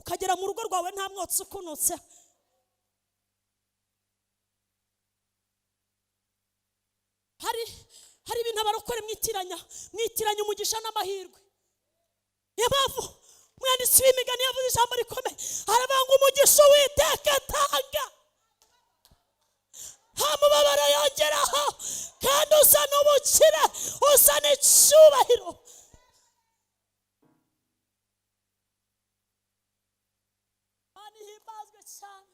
ukagera mu rugo rwawe nta mwotsi ukunutse. Hari ibintu abarokore mwitiranya umugisha n'amahirwe. Niyo mpamvu umwanditsi w'imigani yavuze ijambo rikomeye, aravuga umugisha Uwiteka atanga nta mubabaro yongeraho, kandi usa n'ubukire, usa n'icyubahiro. Himbazwe cyane.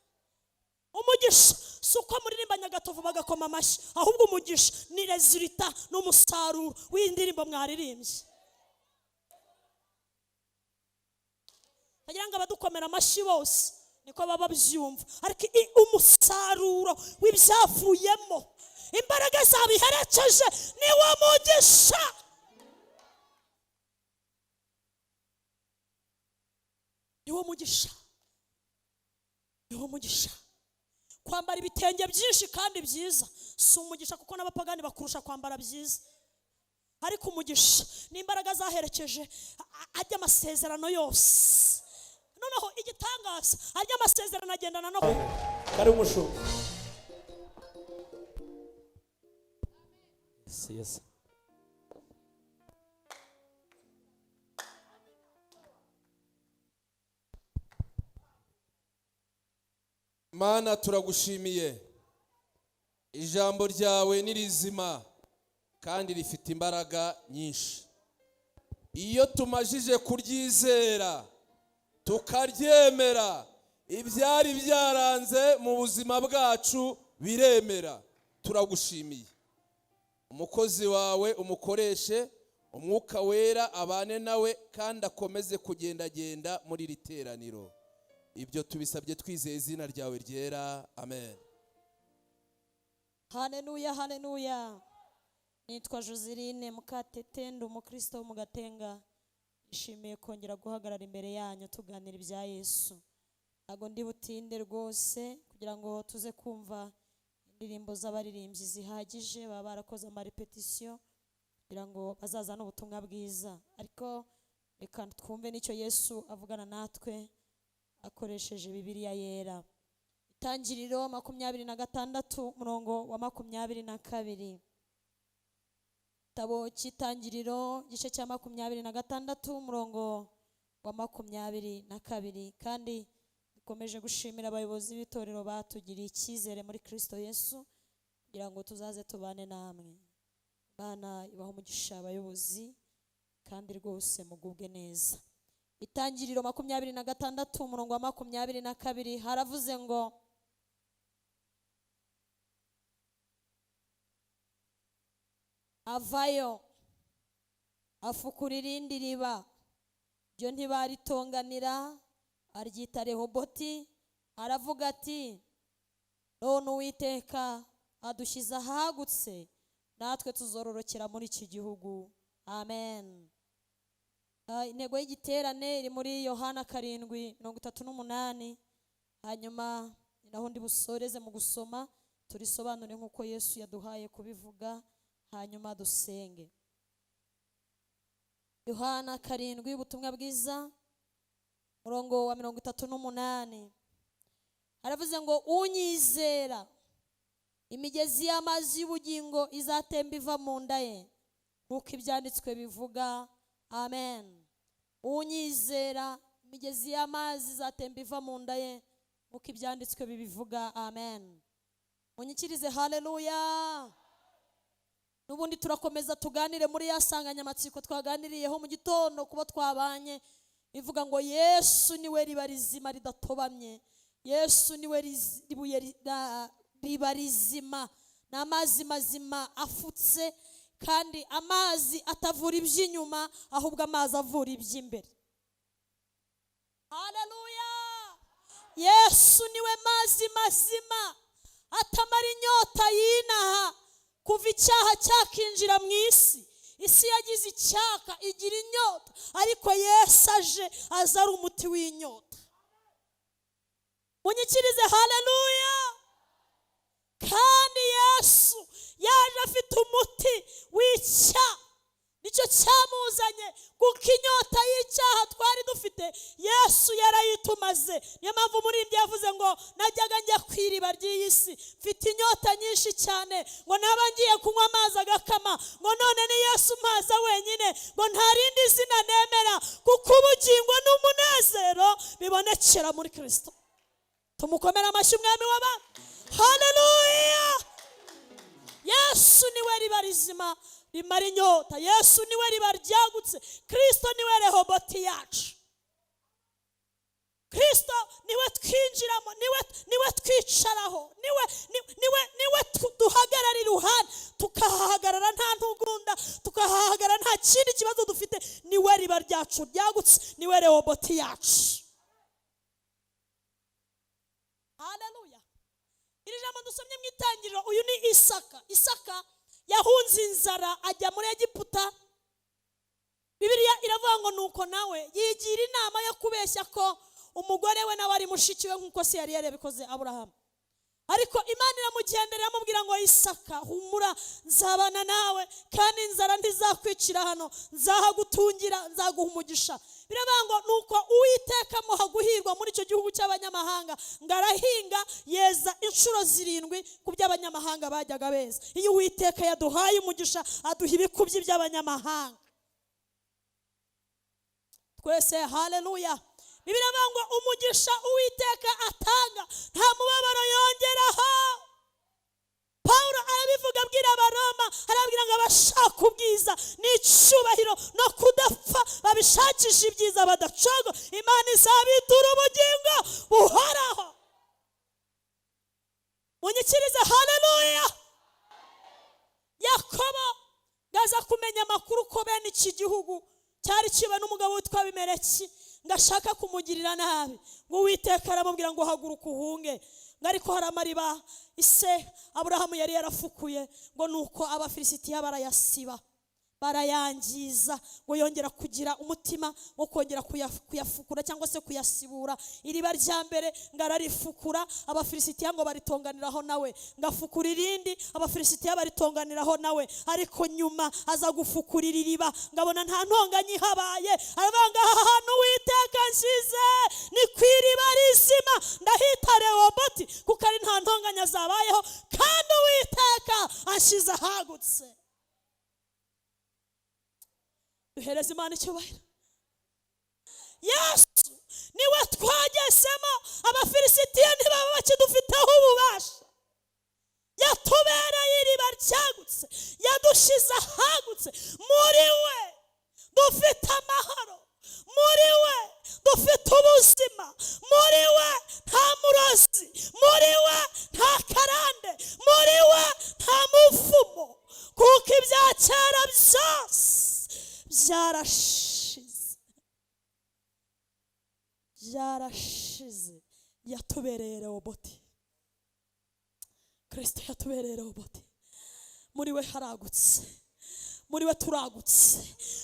Umugisha si uko muririmba Nyagatovu bagakoma amashyi, ahubwo umugisha ni resulta n'umusaruro w'indirimbo mwaririmbye. Bagira ngo abadukomera amashyi bose niko baba byumva, ariko umusaruro w'ibyavuyemo, imbaraga zabiherekeje niwo mugisha. Niwo mugisha. Niwo mugisha. Kwambara ibitenge byinshi kandi byiza si umugisha, kuko n'abapagani bakurusha kwambara byiza. Ariko umugisha ni imbaraga zaherekeje ajya amasezerano yose. Noneho igitangaza, ajya amasezerano agendana no kari umushu. Yes. Mana turagushimiye, ijambo ryawe ni rizima kandi rifite imbaraga nyinshi. Iyo tumajije kuryizera tukaryemera, ibyari byaranze mu buzima bwacu biremera. Turagushimiye. Umukozi wawe umukoreshe, umwuka wera abane nawe kandi akomeze kugendagenda muri iri teraniro. Ibyo tubisabye twizeye izina ryawe ryera, amen. Haleluya, haleluya. Nitwa Joseline Mukatete, ndi umukristo wo mu Gatenga. Ishimiye kongera guhagarara imbere yanyu tuganira ibya Yesu. Ntago ndi butinde rwose kugira ngo tuze kumva indirimbo z'abaririmbyi zihagije, baba barakoze amarepetisiyo kugira ngo bazazane ubutumwa bwiza. Ariko reka twumve n'icyo Yesu avugana natwe akoresheje Bibiliya yera. Itangiriro 26 umurongo wa 22. Tabo cy'Itangiriro gice cya 26 umurongo wa 22. Kandi dukomeje gushimira abayobozi b'itorero batugiriye icyizere muri Kristo Yesu kugira ngo tuzaze tubane namwe. Bana ibaho umugisha abayobozi kandi rwose mugubwe neza. Itangiriro 26 umurongo wa 22 haravuze ngo avayo afukura irindi riba, ryo ntibaritonganira, aryita Rehoboti. Aravuga ati none Uwiteka adushyize ahagutse, natwe tuzororokera muri iki gihugu. Amen. Intego y'igiterane iri muri Yohana 7:38. Hanyuma naho ndi busoreze mu gusoma turisobanure nk'uko Yesu yaduhaye kubivuga, hanyuma dusenge. Yohana 7 ubutumwa bwiza murongo wa 38. Aravuze ngo unyizera imigezi y'amazi y'ubugingo izatemba iva mu nda ye, nk'uko ibyanditswe bivuga. Amen. Unyizera imigezi y'amazi izatemba iva mu nda ye, nk'uko ibyanditswe bibivuga. Amen. Munyikirize haleluya. Nubundi turakomeza tuganire muri ya sanganyamatsiko twaganiriyeho mu gitondo kuba twabanye, ivuga ngo Yesu niwe riba rizima ridatobamye. Yesu niwe ribuye riba rizima, n'amazi mazima afutse, kandi amazi atavura iby'inyuma ahubwo amazi avura iby'imbere. Haleluya. Yesu niwe mazi mazima atamara inyota y'inaha. Kuva icyaha cyakinjira mu isi, isi yagize icyaka igira inyota, ariko Yesu aje aza ari umuti w'inyota. Munyikirize haleluya. Kandi Yesu yaje afite umuti w'icyaha. nicyo cyamuzanye, kuko inyota y'icyaha twari dufite Yesu yarayitumaze. Niyo mpamvu umuririmbyi yavuze ngo najyaga njya ku iriba ry'iyi si mfite inyota nyinshi cyane, ngo naba ngiye kunywa amazi agakama, ngo none ni Yesu mpaza wenyine, ngo nta rindi zina nemera, kuko ubugingo n'umunezero bibonekera muri Kristo. Tumukomera amashyi umwami w'abami. Haleluya! Yesu niwe riba rizima rimara inyota. Yesu niwe riba ryagutse. Kristo niwe Rehoboti yacu. Kristo niwe twinjiramo, niwe twicaraho, niwe duhagarara iruhande, tukahahagarara nta ntugunda, tukahahagarara nta kindi kibazo dufite. Niwe riba ryacu ryagutse, niwe Rehoboti yacu. Haleluya! Iri jambo dusomye mu itangiriro, uyu ni Isaka. Isaka yahunze inzara ajya muri Egiputa. Bibiliya iravuga ngo nuko nawe yigira inama yo kubeshya ko umugore we nawe ari mushiki we nk'uko se yari yarabikoze Aburahamu. Ariko Imana iramugendera iramubwira ngo Isaka, humura, nzabana nawe kandi inzara ntizakwicira hano, nzahagutungira, nzaguha umugisha. Biravuga ngo nuko Uwiteka amuha guhirwa muri icyo gihugu cy'abanyamahanga, ngo arahinga yeza inshuro 7 ku by'abanyamahanga bajyaga beza. Iyo Uwiteka yaduhaye umugisha aduha ibikubyi by'abanyamahanga. Twese haleluya! Biravuga ngo umugisha Uwiteka atanga nta mubabaro yongeraho. Paulo arabivuga abwira Abaroma, arabwira ngo abashaka ubwiza n'icyubahiro no kudapfa babishakisha ibyiza badacogo, Imana izabitura ubugingo buhoraho. Munyikirize haleluya! Yakobo ngaza kumenya amakuru ko bene iki gihugu cyari kiba n'umugabo witwa Abimeleki ngashaka kumugirira nabi, ngo Uwiteka aramubwira ngo haguruka uhunge. Ariko hari amariba ise Aburahamu yari yarafukuye, ngo nuko Abafilisitiya barayasiba, barayangiza, ngo yongera kugira umutima wo kongera kuyafukura cyangwa se kuyasibura. Iriba rya mbere ngararifukura, Abafilisitiya ngo baritonganiraho nawe, ngafukura irindi, Abafilisitiya baritonganiraho nawe. Ariko nyuma aza gufukura iriba, ngabona nta ntonganya ihabaye. Aravuga aha hantu Uwiteka nshyize ni ku iriba rizima, ndahita Rehoboti, kuko ari nta ntonganya zabayeho kandi Uwiteka anshize ahagutse. Duhereze Imana icyubahiro. Yesu niwe twagesemo, Abafilisitiya ntibaba bakidufiteho ububasha. Yatubereye iriba ryagutse, yadushize ahagutse. Muri we dufite amahoro, muri we dufite ubuzima, muri we nta murozi, muri we nta karande, muri we nta muvumo, kuko ibya kera byose byarashize. Yatubereye Rehoboti. Kristo yatubereye Rehoboti. Muri we haragutse, muri we turagutse,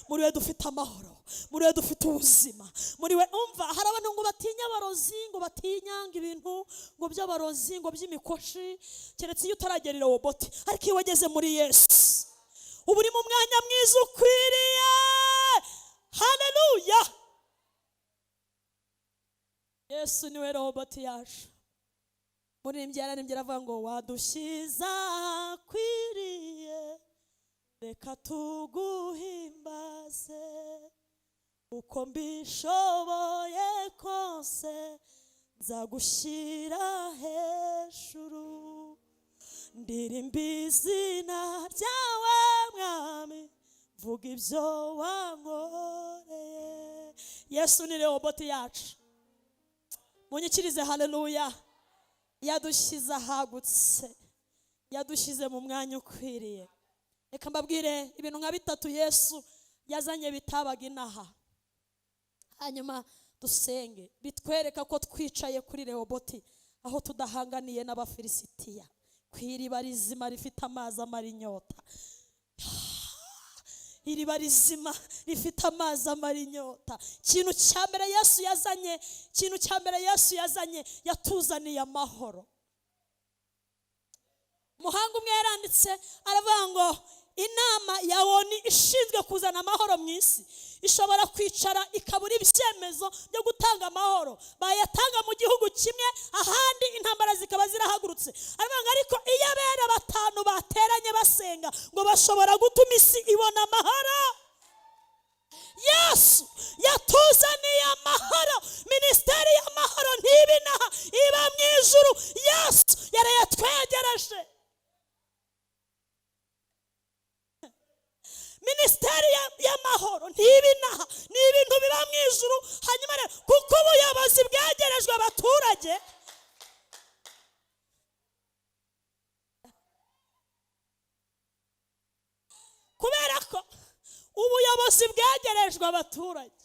muri we dufite amahoro, muri we dufite ubuzima, muri we. Umva, hari abantu ngo batinya abarozi, ngo batinyanga ibintu ngo by'abarozi, ngo by'imikoshi, keretse iyo utaragera Rehoboti. Ariko iyo wageze muri Yesu ubu uri mu mwanya mwiza ukwiriye. Haleluya! Yesu niwe Rehoboti yacu. Muririmbyi yararimbye aravuga ngo wadushyize akwiriye, reka tuguhimbaze, uko mbishoboye kose nzagushyira hejuru, ndirimba izina ryawe mwami, vuga ibyo wankoreye. Yesu ni Rehoboti yacu. Munyikirize haleluya! Yadushyize ahagutse, yadushyize mu mwanya ukwiriye. Reka mbabwire ibintu nka 3 Yesu yazanye bitabaga inaha. Hanyuma dusenge, bitwereka ko twicaye kuri Rehoboti, aho tudahanganiye n'Abafilisitiya, ku iriba rizima rifite amazi amara inyota. Iriba rizima rifite amazi amara inyota. Ikintu cya mbere Yesu yazanye, yatuzaniye amahoro. Umuhanga umwe yaranditse aravuga ngo inama ya ONU ishinzwe kuzana amahoro mu isi ishobora kwicara ikabura ibyemezo byo gutanga amahoro, bayatanga mu gihugu kimwe, ahandi intambara zikaba zirahagurutse. Ariko iyo abera batanu bateranye basenga ngo bashobora gutuma isi ibona amahoro. Yesu yatuzaniye amahoro. Minisiteri y'amahoro ntibinaha, iba mu ijuru. Yesu yarayatwegereje. Minisiteri y'amahoro ntibinaha, ni ibintu biba mu ijuru. Hanyuma rero kuko ubuyobozi bwegerejwe abaturage, kubera ko ubuyobozi bwegerejwe abaturage,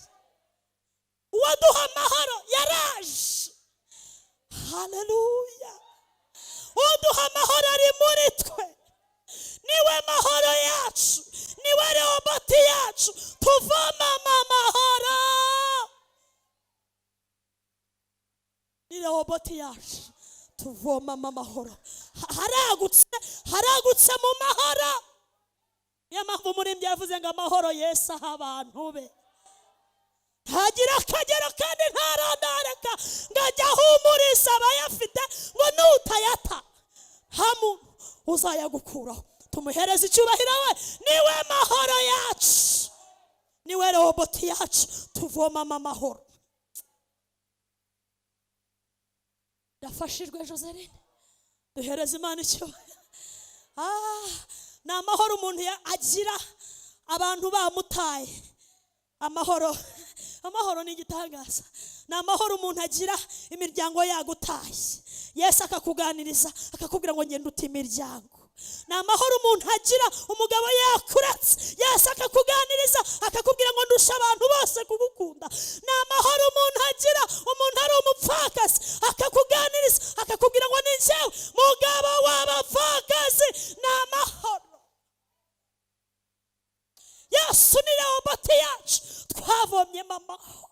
uwaduha amahoro yaraje. Haleluya! uduha amahoro ari muri twe, niwe mahoro yacu, niwe Rehoboti yacu, tuvomamo amahoro. Ni Rehoboti yacu, tuvomamo amahoro. Haragutse mu mahoro. Niyo mpamvu umuririmbyi yavuze ngo amahoro Yesu aha abantu be. Ntagira akagero kandi ntarandareka ngo ajye ahumuriza abayafite, ngo nutayata nta muntu uzayagukuraho. Tumuhereze icyubahiro we, niwe mahoro yacu, niwe Rehoboti yacu, tuvomamo amahoro. Ndafashijwe Joseline, duhereze Imana icyubahiro. Ni amahoro umuntu agira abantu bamutaye. Amahoro ni igitangaza. Ni amahoro umuntu agira imiryango yagutaye, Yesu akakuganiriza akakubwira ngo ngende uti imiryango. Ni amahoro umuntu agira umugabo yakuratse, Yesu akakuganiriza akakubwira ngo ndusha abantu bose kugukunda. Ni amahoro umuntu agira umuntu ari umupfakazi, akakuganiriza akakubwira ngo ni njyewe mugabo w'abapfakazi. Ni amahoro. Yesu ni Rehoboti yacu, twavomyemo amahoro.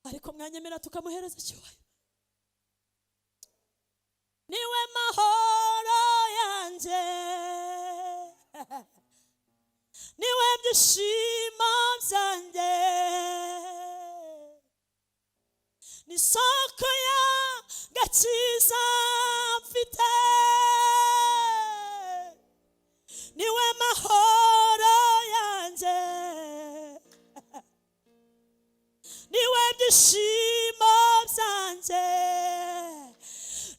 Ariko mwanyemera tukamuhereza icyubahiro. Niwe mahoro yanjye, niwe byishimo byanjye, ni soko y'agakiza mfite, niwe mahoro yanjye, niwe byishimo byanjye,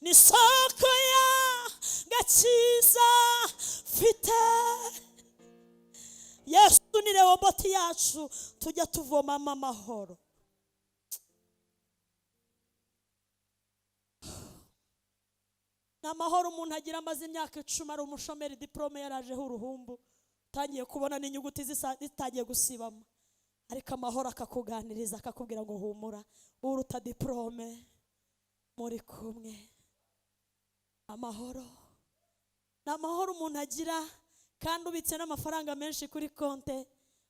ni soko y'agakiza mfite. Yesu ni Rehoboti yacu, tujya tuvomamo amahoro. Ni amahoro umuntu agira amaze imyaka 10 ari umushomeri, diplome yarajeho uruhumbu, utangiye kubona n'inyuguti zitagiye gusibama, ariko amahoro akakuganiriza akakubwira ngo humura, uruta diplome, muri kumwe. Amahoro ni amahoro umuntu agira kandi ubitse n'amafaranga menshi kuri konte,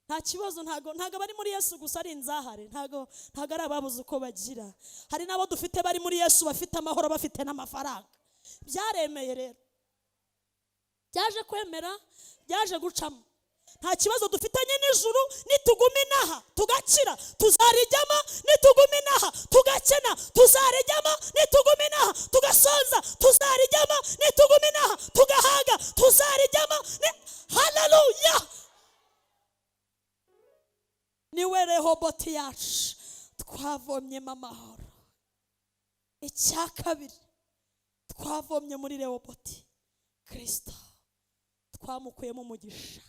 nta kibazo. Ntago bari muri Yesu gusa ari inzahare, ntago ari ababuze uko bagira. Hari nabo dufite bari muri Yesu bafite amahoro, bafite n'amafaranga. Byaremeye rero, byaje kwemera, byaje gucamo. Nta kibazo dufitanye n'ijuru. Nituguma inaha tugakira tuzarijyamo, nituguma inaha tugakena tuzarijyamo, nituguma inaha tugasonza tuzarijyamo, nituguma inaha tugahaga tuzarijyamo. Haleluya! Niwe Rehoboti yacu, twavomyemo amahoro. Icya kabiri, twavomye muri Rehoboti Kristo, twamukuyemo umugisha.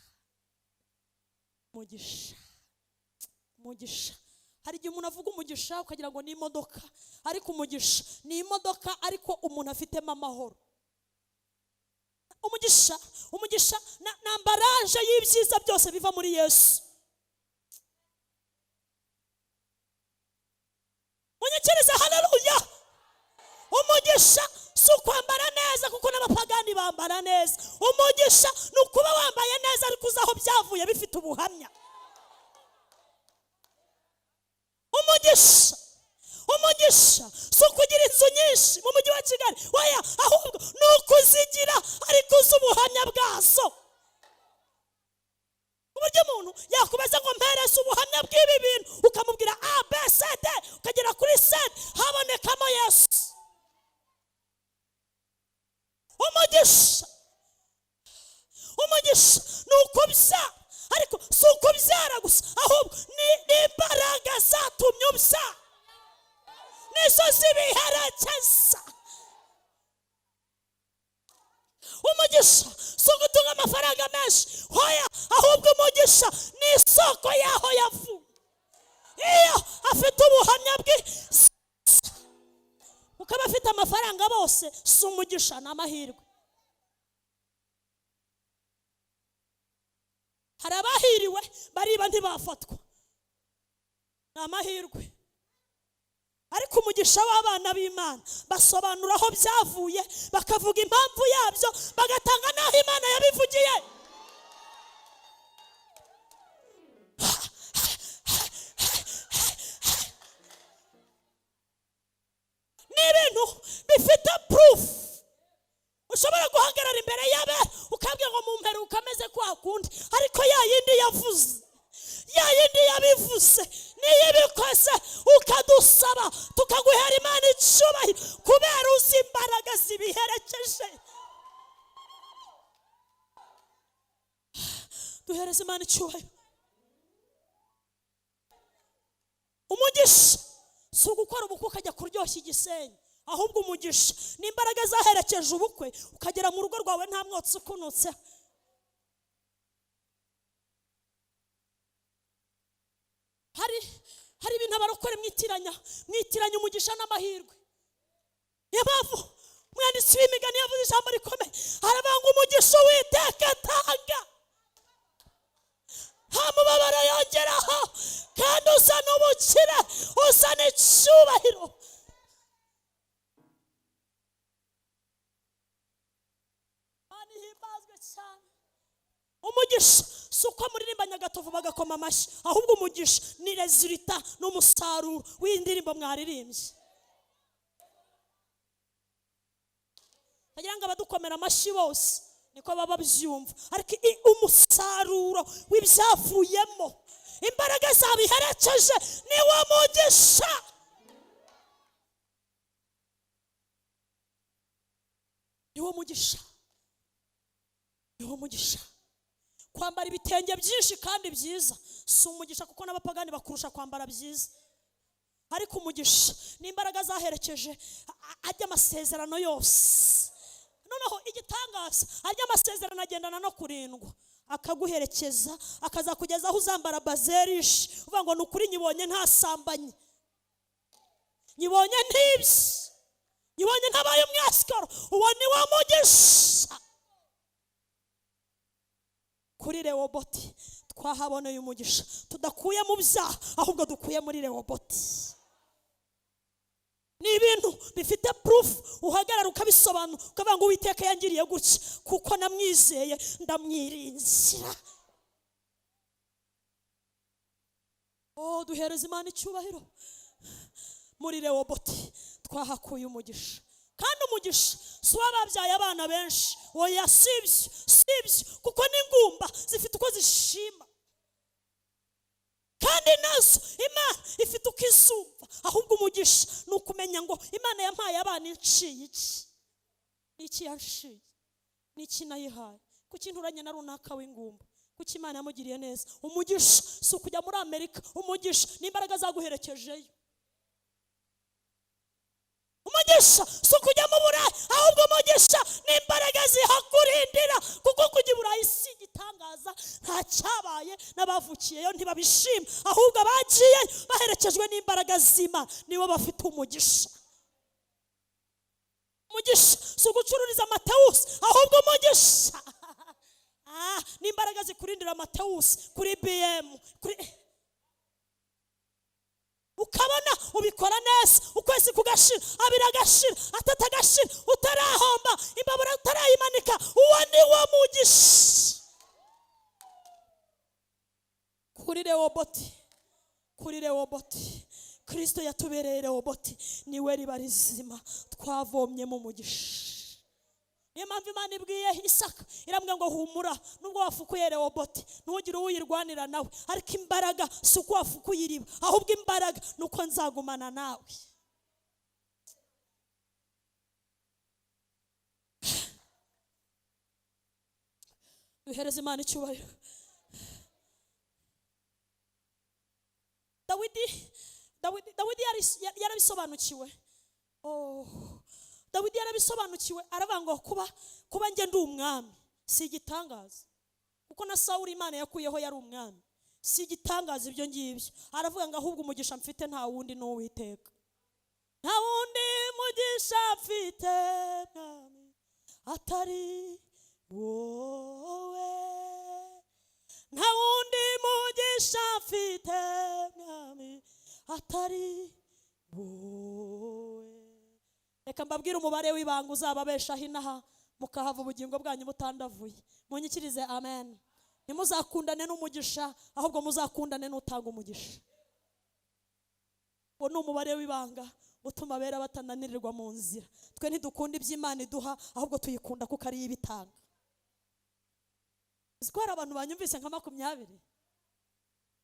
Hari igihe umuntu avuga umugisha ukagira ngo ni imodoka, ariko umugisha ni imodoka ariko umuntu afitemo amahoro. Umugisha na ambaraje y'ibyiza byose biva muri Yesu. Munyikirize haleluya! Umugisha si ukwambara neza kuko n'abapagani bambara neza. Umugisha ni ukuba wambaye neza ariko uzaho byavuye bifite ubuhamya. umugisha si ukugira inzu nyinshi mu mujyi wa Kigali, oya, ahubwo ni ukuzigira ariko uzi ubuhamya bwazo. Uburyo umuntu yakubaza ngo mpereze ubuhamya bw'ibi bintu, ukamubwira A, B, C, D, ukagera kuri C, habonekamo Yesu. Umugisha ni ukubyara, ariko si ukubyara gusa, ahubwo ni imbaraga zatumye ubyara nizo zibiherekeza. Umugisha si ugutunga amafaranga menshi, hoya, ahubwo umugisha ni isoko yaho yavuye. Iyo afite ubuhamya bwiza, ukaba afite amafaranga bose, si umugisha, ni amahirwe. Hari abahiriwe bariba ntibafatwa, ni amahirwe. Ariko umugisha w'abana b'Imana basobanura aho byavuye, bakavuga impamvu yabyo, bagatanga n'aho Imana yabivugiye. Ni ibintu bifite proof. Ushobora guhagarara imbere y'abe ukabwira ngo mumpere ukameze kwa kundi, ariko ya yindi yavuze, ya yindi yabivuze niyo ibikoze, ukadusaba tukaguhera Imana icyubahiro kubera uzi imbaraga zibiherekeje. Duhereze Imana icyubahiro. Umugisha si ugukora ubukwe ukajya kuryoshya igisenyi, ahubwo umugisha ni imbaraga zaherekeje ubukwe, ukagera mu rugo rwawe nta mwotsi ukunutse. Hari ibintu abarokore mwitiranya umugisha n'amahirwe. Niyo mpamvu umwanditsi w'imigani yavuze ijambo rikomeye, aravuga umugisha Uwiteka atanga nta mubabaro yongeraho, kandi uzana ubukire, uzana icyubahiro. Umugisha si uko muririmba Nyagatovu bagakoma amashyi, ahubwo umugisha ni resulta, n'umusaruro w'indirimbo mwaririmbye. Bagira ngo abadukomera amashyi bose niko baba babyumva, ariko umusaruro w'ibyavuyemo, imbaraga zabiherekeje, ni wo mugisha. Ni wo mugisha, ni wo mugisha. Kwambara ibitenge byinshi kandi byiza si umugisha, kuko n'abapagani bakurusha kwambara byiza. Ariko umugisha ni imbaraga zaherekeje ajya amasezerano yose. Noneho igitangaza, ajya amasezerano agendana no kurindwa, akaguherekeza, akaza kugeza aho uzambara bazerishi, uvuga ngo ni ukuri nyibonye ntasambanye, nyibonye ntibye, nyibonye ntabaye umwasikaro. Uwo ni wo mugisha. Kuri Rehoboti twahaboneye umugisha, tudakuye mu byaha, ahubwo dukuye muri Rehoboti. Ni ibintu bifite proof, uhagarara ukabisobanura, ukavuga ngo Uwiteka yangiriye gutya kuko namwizeye, ndamwiringira. Duhereza Imana icyubahiro. Muri Rehoboti twahakuye umugisha, kandi umugisha si wababyaye abana benshi, oya, sibyo, kuko n'ingumba zifite uko zishima, kandi nazo Imana ifite uko izumva. Ahubwo umugisha ni ukumenya ngo Imana yampaye abana inshiye iki, n'iki yanshiye, n'iki nayihaye, kuki nturanye na runaka w'ingumba, kuki Imana yamugiriye neza. Umugisha si ukujya muri Amerika, umugisha ni imbaraga zaguherekejeyo. Umugisha si ukujya mu Burayi, ahubwo umugisha ni imbaraga zihakurindira, kuko kujya i Burayi si igitangaza, nta cyabaye, n'abavukiyeyo ntibabishima, ahubwo abagiye baherekejwe n'imbaraga z'Imana nibo bafite umugisha. Umugisha si ugucururiza Matewusi, ahubwo umugisha ni imbaraga zikurindira Matewusi kuri BM, ukabona ubikora neza, ukwezi kugashira, abiri agashira, atatu agashira, utarahomba, imbabura utarayimanika. Uwo ni wo mugisha. Kuri Rehoboti Kristo yatubereye roboti, niwe riba rizima twavomye mu mugisha. Niyo mpamvu Imana ibwiye Isaka iramubwira ngo humura, nubwo wafukuye roboti ntugire uyirwanira nawe, ariko imbaraga si uko wafukuye iriba, ahubwo imbaraga ni uko nzagumana nawe. Duhereze Imana icyubahiro. Dawidi yarabisobanukiwe. Dawidi yarabisobanukiwe, aravuga ngo kuba njye ndi umwami si igitangaza, kuko na Sawuli Imana yakuyeho yari umwami, si igitangaza ibyo ngibyo. Aravuga ngo ahubwo umugisha mfite nta wundi n'Uwiteka, nta wundi mugisha mfite mwami atari wowe, nta wundi mugisha mfite mwami atari wowe. Reka mbabwire umubare w'ibanga uzababeshaho inaha mukahava ubugingo bwanyu butandavuye. Munyikirize amen. Ntimuzakundane n'umugisha, ahubwo muzakundane n'utanga umugisha. Uwo ni umubare w'ibanga utuma abera batananirirwa mu nzira. Twe ntidukunda iby'Imana iduha, ahubwo tuyikunda kuko ari ibitanga. Uziko hari abantu banyumvise nka 20.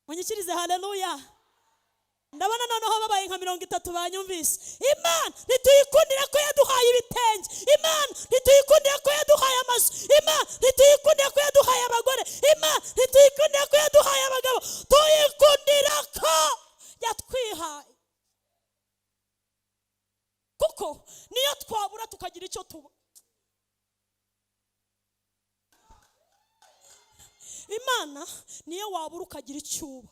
Munyikirize haleluya. Ndabona noneho babaye nka 30 banyumvise. Imana ntituyikundira ko yaduhaye ibitenge, Imana ntituyikundira ko yaduhaye amazu, Imana ntituyikundira ko yaduhaye abagore, Imana ntituyikundira ko yaduhaye abagabo, tuyikundira ko yatwihaye. Kuko niyo twabura tukagira icyo tuba. Imana niyo wabura ukagira icyo uba.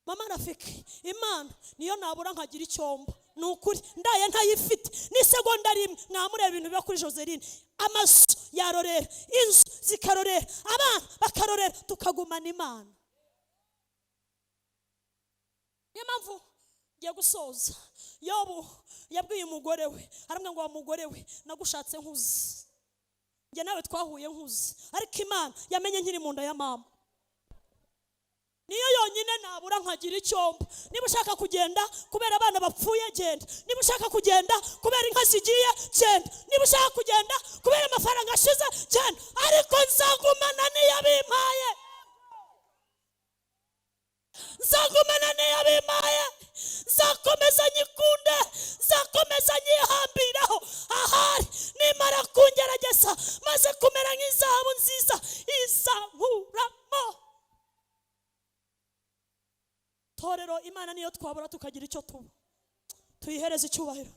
Mama Rafiki, Imana niyo nabura nkagira icyomba. Nukuri ndaye ntayifite ni segonda rimwe mwamureba ibintu byo kuri Joseline, amaso yarorera, inzu zikarorera, abana bakarorera, tukagumana Imana. Niyo mpamvu ngiye gusoza. Yobu yabwiye umugore we, aramubwira ngo wa mugore we nagushatse nkuzi, njye nawe twahuye nkuzi, ariko Imana yamenye nkiri mu nda ya mama. Niyo yonyine nabura nkagira icyomba. Niba ushaka kugenda kubera abana bapfuye genda, niba ushaka kugenda kubera inka zigiye genda, niba ushaka kugenda kubera amafaranga ashize genda, ariko nzagumana niyabimpaye, nzagumana niyabimpaye, nzakomeza nyikunde, nzakomeza nyihambiraho. Ahari nimara kungerageza maze kumera nk'izahabu nziza izankuramo. Torero, Imana niyo twabura tukagira icyo tuba, tuyihereze icyubahiro.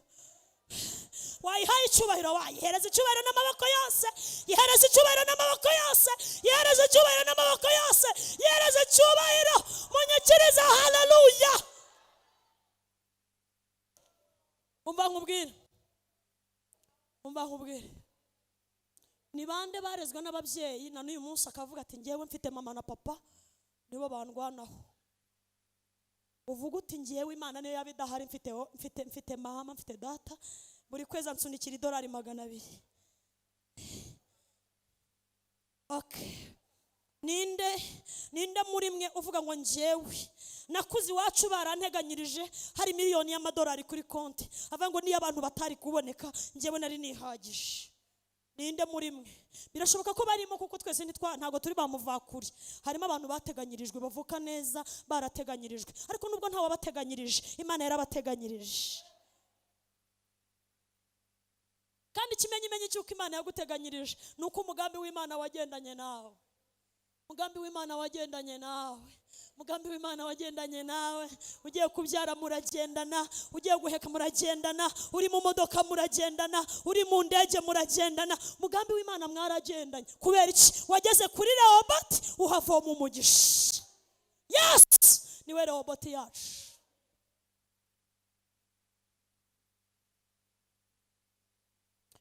Wayihaye icyubahiro, wayihereze icyubahiro n'amaboko yose, yihereze icyubahiro n'amaboko yose, yihereze icyubahiro n'amaboko yose, yihereze icyubahiro. Munyikirize haleluya. Umva nkubwire, ni bande barezwe n'ababyeyi na n'uyu munsi akavuga ati ngewe mfite mama na papa nibo bandwanaho. Uvuga uti ngewe Imana niyo yabidahari, mfite mama, mfite data, buri kwezi ansunikira $200. Okay. Ninde muri mwe uvuga ngo ngewe nakuzi iwacu baranteganyirije hari $1,000,000 kuri konti, avuga ngo niyo abantu batari kuboneka ngewe nari nihagije? Ninde muri mwe? Birashoboka ko barimo, kuko twese ntago turi bamuvakuri. Harimo abantu bateganyirijwe bavuka neza, barateganyirijwe, ariko nubwo ntawe bateganyirije, Imana yarabateganyirije. Kandi ikimenyimenyi cy'uko Imana yaguteganyirije nuko umugambi w'Imana wagendanye nawe. Umugambi w'Imana wagendanye nawe. Umugambi w'Imana wagendanye nawe. Ugiye kubyara muragendana, ugiye guheka muragendana, uri mu modoka muragendana, uri mu ndege muragendana. Umugambi w'Imana mwaragendanye. Kubera iki? Wageze kuri Rehoboth uhavoma umugisha. Yes! Niwe Rehoboth yacu.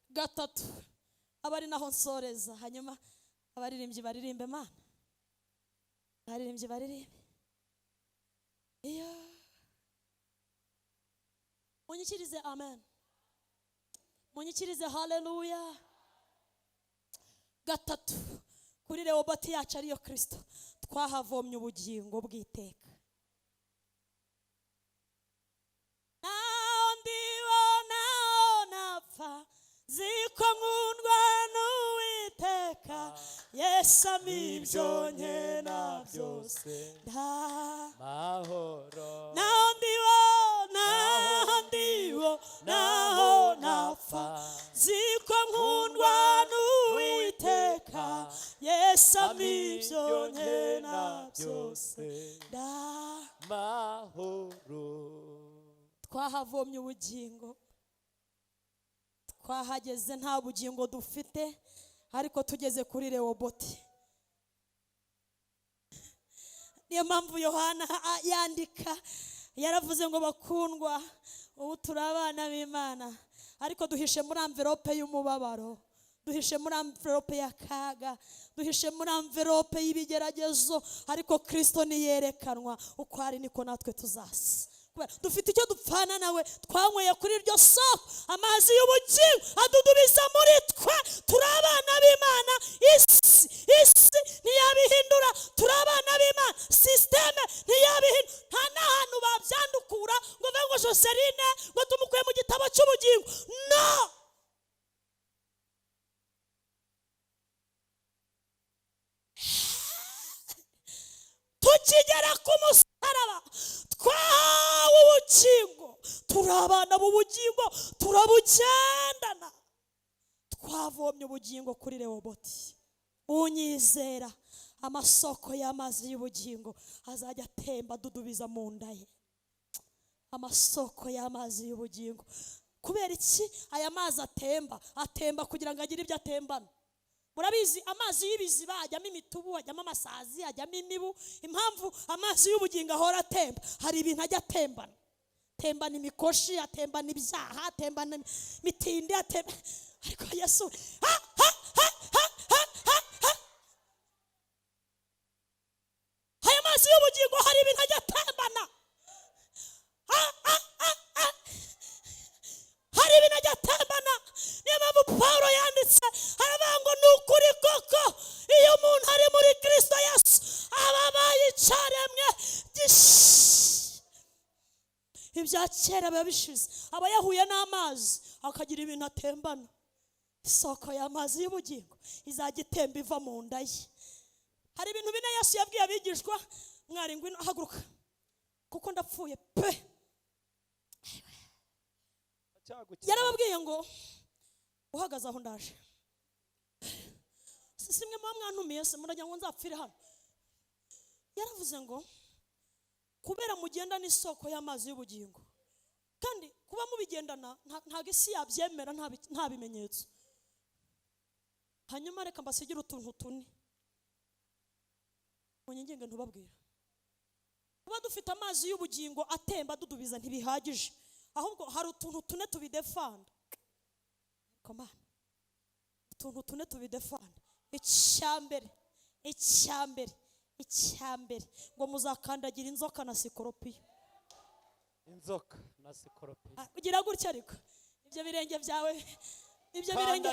Gatatu, abari naho nsoreza, hanyuma abaririmbyi baririmbe Mana. Abaririmbyi baririmbe. Munyikirize amen. Munyikirize haleluya. Gatatu, kuri rehoboti yacu ariyo Kristo twahavomye ubugingo bw'iteka. Naho ndibonaho napfa ziko nkundwa n'Uwiteka, Yesu ampa ibyo nkena byose mahoro. naho ndibonaho napfa ziko nkundwa n'Uwiteka, Yesu ampa ibyo nkena byose mahoro. twahavomye ubugingo, twahageze nta bugingo dufite, ariko tugeze kuri rehoboti. niyo mpamvu Yohana yandika, yaravuze ngo bakundwa, ubu turi abana b'Imana, ariko duhishe muri amverope y'umubabaro, duhishe muri amverope y'akaga, duhishe muri amverope y'ibigeragezo, ariko Kristo niyerekanwa uko ari niko natwe tuzasa. Dufite icyo dupfana nawe, twanyweye kuri iryo soko amazi y'ubugingo adudubiza muri twe. Turi abana b'Imana, isi ntiyabihindura. Turi abana b'Imana, sisiteme ntiyabihindura. nta n'ahantu babyandukura ngo mve ngo Joseline ngo tumukuye mu gitabo cy'ubugingo, no. tukigera ku musaraba twahawe ubugingo, turi abana b'ubugingo, turabugendana. Twavomye ubugingo kuri rehoboti. Unyizera, amasoko y'amazi y'ubugingo azajya atemba adudubiza mu nda ye. Amasoko y'amazi y'ubugingo. Kubera iki aya mazi atemba kugira ngo agire ibyo atembana? Murabizi amazi y'ibiziba ajyamo imitubu, ajyamo amasazi, ajyamo imibu. Impamvu amazi y'ubugingo ahora atemba, hari ibintu ajya atembana. Atembana imikoshi, atembana ibyaha, atembana imitindi, ariko Yesu aya mazi y'ubugingo hari ibintu ajya atembana. hari ibintu ajya atembana. Niyo mpamvu Pawulo yanditse aravuga ngo ni ukuri koko iyo umuntu ari muri Kristo Yesu aba abaye icyaremwe gishya. Ibya kera biba bishize, aba yahuye n'amazi akagira ibintu atembana. Isoko y'amazi y'ubugingo izajya itemba iva mu nda ye. Hari ibintu bine Yesu yabwiye abigishwa, mwari ngwino haguruka kuko ndapfuye pe. Yarababwiye ngo uhagaze aho ndaje. Simwe mu mwantumiye se muragira ngo nzapfire hano. Yaravuze ngo kubera mugenda n'isoko y'amazi y'ubugingo, kandi kuba mubigendana ntago isi yabyemera, nta bimenyetso. Hanyuma reka mbasigira utuntu tune munyinginge ntubabwira. Kuba dufite amazi y'ubugingo atemba dudubiza ntibihagije, ahubwo hari utuntu tune tubidefanda. Come utuntu tune tubidefanda. Icyambere ngo muzakandagira inzoka na sikoropiyo. Inzoka na sikoropiyo. Ugira gutya ariko ibyo birenge byawe, ibyo birenge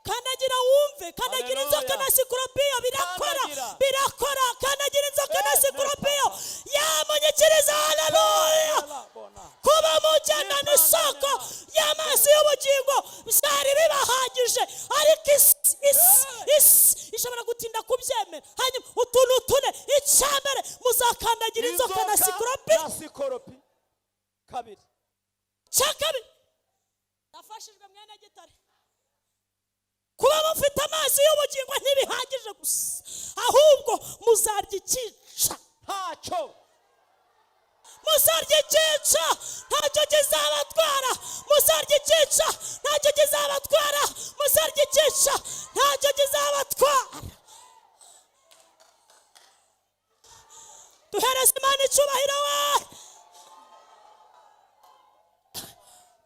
kandagira wumve, kandagira inzoka na sikoropiyo birakora. Kandagira inzoka na sikoropiyo yamunyikiriza. Haleluya. Kuba mugenda n'isoko y'amazi y'ubugingo byari bibahagije, ariko isi ishobora gutinda kubyemera. Hanyuma utuntu tune, icyambere muzakandagira inzoka na sikoropiyo. Kabiri cyakabiri nafashijwe mwene gitare. Kuba mufite amazi y'ubugingo ntibihagije gusa, ahubwo muzarya icyica. Muzarya icyica ntacyo kizabatwara. Muzarya icyica ntacyo kizabatwara. Muzarya icyica ntacyo kizabatwara. Duhereze Imana icyubahiro we.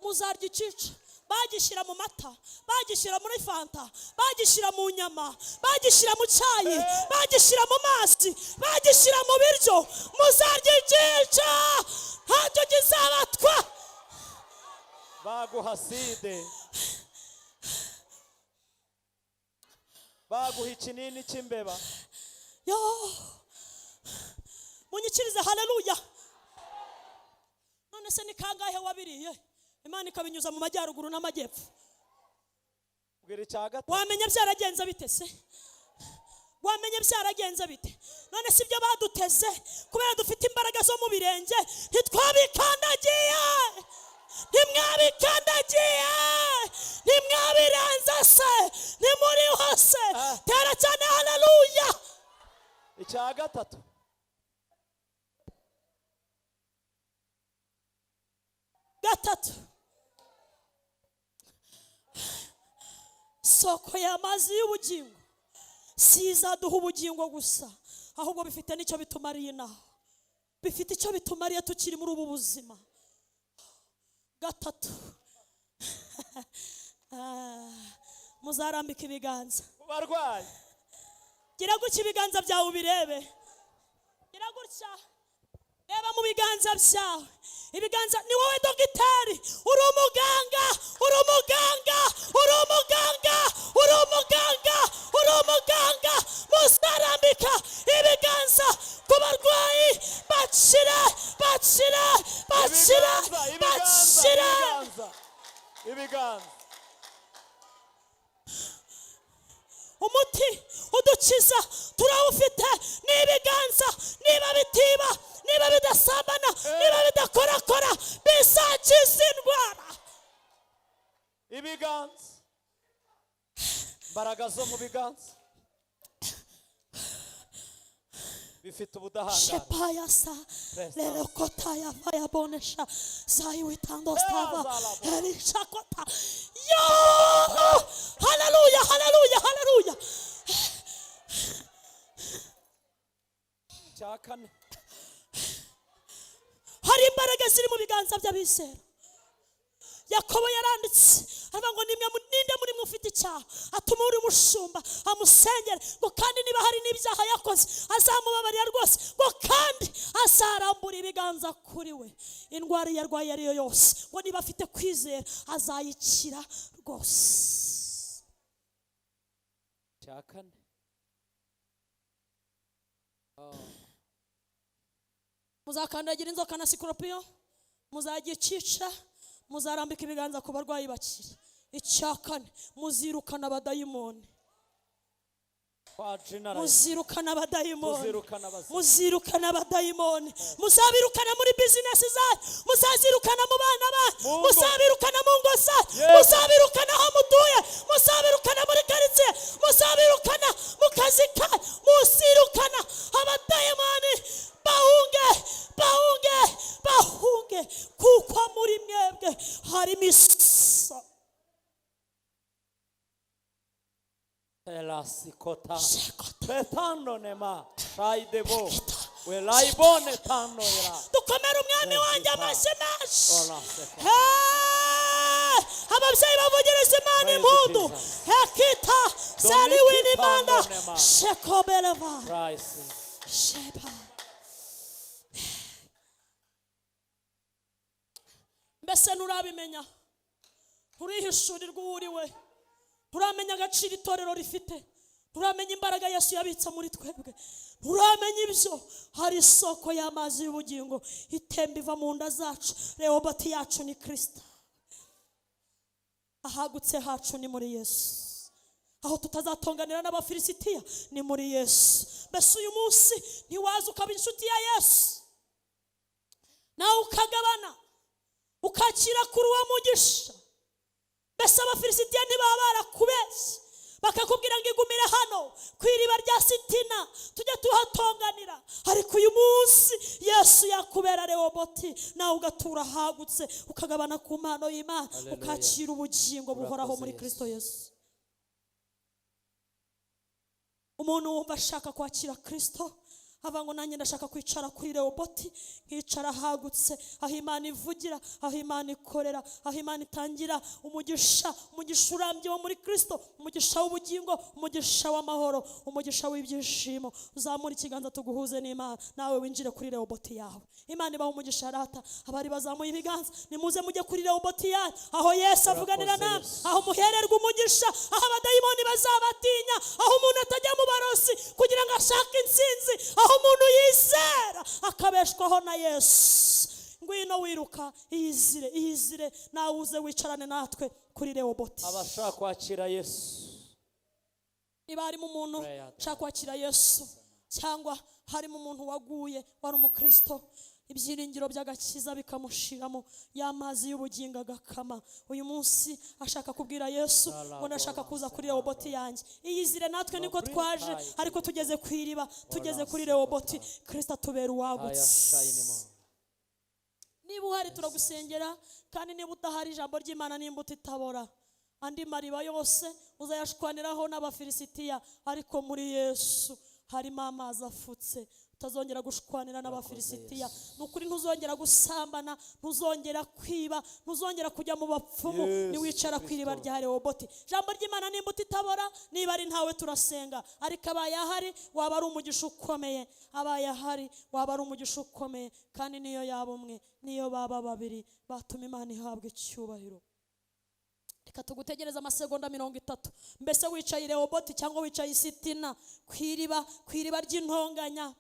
Muzarya icyica. Bagishyira mu mata, bagishyira muri fanta, bagishyira mu nyama, bagishyira mu cyayi, bagishyira mu mazi, bagishyira mu biryo. Muzarya icyica ntacyo kizabatwa. baguha side. baguha ikinini cy'imbeba. yo munyikirize haleluya. None se ni kangahe wabiriye Imana ikabinyuza mu majyaruguru n'amajyepfo? Bwira icya gatatu. Wamenye byaragenze bite se? Wamenye byaragenze bite? None si byo baduteze kubera dufite imbaraga zo mu birenge ntitwabikandagiye, ntimwabikandagiye, ntimwabirenza se, ntimuriho se. Tera cyane haleluya. Icya gatatu. Gatatu, soko y'amazi y'ubugingo si izaduha ubugingo gusa, ahubwo bifite n'icyo bitumariye inaha, bifite icyo bitumariye tukiri muri ubu buzima. Gatatu, muzarambika ibiganza. Barwayi. Gira gutya ibiganza byawe ubirebe. Gira gutya. Reba mu biganza byawe. Ibiganza ni wowe dogiteri, uri umuganga, uri umuganga, uri umuganga, uri umuganga, uri umuganga. Muzarambika ibiganza ku barwayi bakire, bakire, bakire, bakire. Ibiganza. Umuti udukiza turawufite, n'ibiganza. Niba bitiba, niba bidasambana, niba bidakorakora, bizakiza indwara. Ibiganza. Imbaraga zo mu biganza bifite ubudahangarwa. Shepaya sa lero kota ya faya bonesha sai witando stava elisha kota. Yo! Haleluya, haleluya, haleluya. Icya kane. Hari imbaraga ziri mu biganza by'abizera. Yakobo yaranditse aravuga ngo ninde muri mwe ufite icyaha atuma uri mushumba amusengera ngo kandi niba hari n'ibyaha yakoze azamubabarira rwose ngo kandi azarambura ibiganza kuri we, indwara yarwaye ariyo yose ngo niba afite kwizera azayikira rwose. Icya kane. Muzakandagira inzoka na sikoropiyo, muzagicisha, muzarambika ibiganza ku barwayi bakire. Icya kane, muzirukana abadayimoni. Muzirukana abadayimoni, muzirukana abadayimoni. Muzabirukana muri bizinesi zanyu, muzazirukana mu bana banyu, muzabirukana mu ngo zanyu, muzabirukana aho mutuye, muzabirukana muri karitsiye, muzabirukana mu kazi kanyu, muzirukana abadayimoni. Bahunge, bahunge, bahunge, kuko muri mwebwe harimo isa. Elasikota. Betando nema. Shaidebo. Welaibone tando era. Dukomere umwami wanjye amashyi menshi. Ababyeyi bavugiriza Imana impundu. Hekita sariwini imana. Shekobeleva. Sheba. Mbese nturabimenya, nturihishurirwa uwo uri we, nturamenya agaciro itorero rifite, nturamenya imbaraga Yesu yabitsa muri twebwe, nturamenya ibyo. Hari isoko y'amazi y'ubugingo itemba iva mu nda zacu. Rehoboti yacu ni Kristo, ahagutse hacu ni muri Yesu, aho tutazatonganira n'abafilisitiya ni muri Yesu. Mbese uyu munsi ntiwaza ukaba inshuti ya Yesu nawe ukagabana ukakira kuri uwo mugisha? Mbese abafilisitiya ntibaba barakubeshye bakakubwira ngo igumire hano ku iriba rya Sitina tujye tuhatonganira? Ariko uyu munsi Yesu yakubera Rehoboti, nawe ugatura ahagutse ukagabana ku mpano y'Imana, ukakira ubugingo buhoraho muri Kristo Yesu. Umuntu wumva ashaka kwakira Kristo ava ngo nanjye ndashaka kwicara kuri Rehoboti, nkicara hagutse, aho Imana ivugira, aho Imana ikorera, aho Imana itangira umugisha urambye wo muri Kristo, umugisha w'ubugingo, umugisha w'amahoro, umugisha w'ibyishimo. Uzamura ikiganza tuguhuze n'Imana, nawe winjire kuri Rehoboti yawe. Imana ibaha umugisha rata. Abari bazamuye ibiganza, nimuze mujye kuri Rehoboti yanyu, aho Yesu avuganira nawe, aho muhererwa umugisha, aho abadayimoni bazabatinya, aho umuntu atajya mu barosi kugira ngo ashake intsinzi, aho umuntu yizera akabeshwaho na Yesu. Ngwino wiruka, iyizire nawe uze wicarane natwe kuri Rehoboti. abashaka kwakira Yesu, niba harimo umuntu ushaka kwakira Yesu, cyangwa harimo umuntu waguye wari umukristo, ibyiringiro by'agakiza bikamushiramo, y'amazi y'ubugingo agakama, uyu munsi ashaka kubwira Yesu ngo ndashaka kuza kuri Rehoboti yanjye. Iyizire natwe niko twaje, ariko tugeze ku iriba, tugeze kuri Rehoboti, Kristo atubera uwagutse. Niba uhari turagusengera, kandi niba utahari ijambo ry'Imana n'imbuto itabora, andi mariba yose uzayashwaniraho n'Abafilisitiya, ariko muri Yesu harimo amazi afutse. Utazongera gushwanira n'Abafilisitiya, nukuri ntuzongera gusambana, ntuzongera kwiba, ntuzongera kujya mu bapfumu, niwicara ku iriba rya Rehoboti. Ijambo ry'Imana n'imbuto itabora, niba ari ntawe turasenga, ariko abaye ahari waba ari umugisha ukomeye, abaye ahari waba ari umugisha ukomeye, kandi niyo yaba umwe, niyo baba babiri, batuma Imana ihabwa icyubahiro. Reka tugutegereza amasegonda 30. Mbese wicaye Rehoboti cyangwa wicaye Sitina ku iriba ry'intonganya?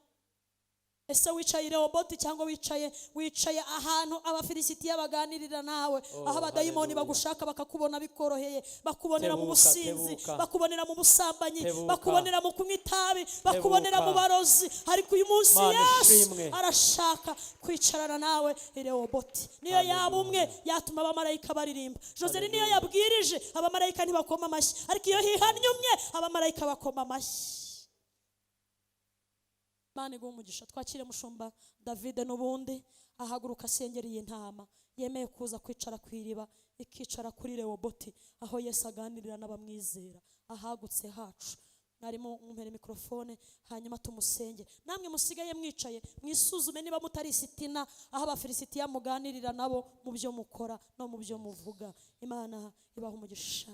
Ese wicaye Rehoboti cyangwa wicaye ahantu Abafilisitiya baganirira nawe, aho abadayimoni bagushaka bakakubona bikoroheye, bakubonera mu businzi, bakubonera mu busambanyi, bakubonera mu kunywa itabi, bakubonera mu barozi, ariko uyu munsi Yesu arashaka kwicarana nawe Rehoboti. Niyo yaba umwe yatuma abamarayika baririmba. Joseli niyo yabwirije abamarayika ntibakoma amashyi, ariko iyo hihannye umwe abamarayika bakoma amashyi. Imana iguhe umugisha. Twakire mushumba David n'ubundi ahaguruka asengereye intama, yemeye kuza kwicara ku iriba, ikicara kuri Rehoboti, aho Yesu aganirira n'abamwizera, ahagutse hacu. Mwarimo mumpere mikrofone, hanyuma tumusenge. Namwe musigaye mwicaye, mwisuzume niba mutari Sitina, aho Abafilisitiya muganirira nabo mu byo mukora no mu byo muvuga. Imana ibaha umugisha.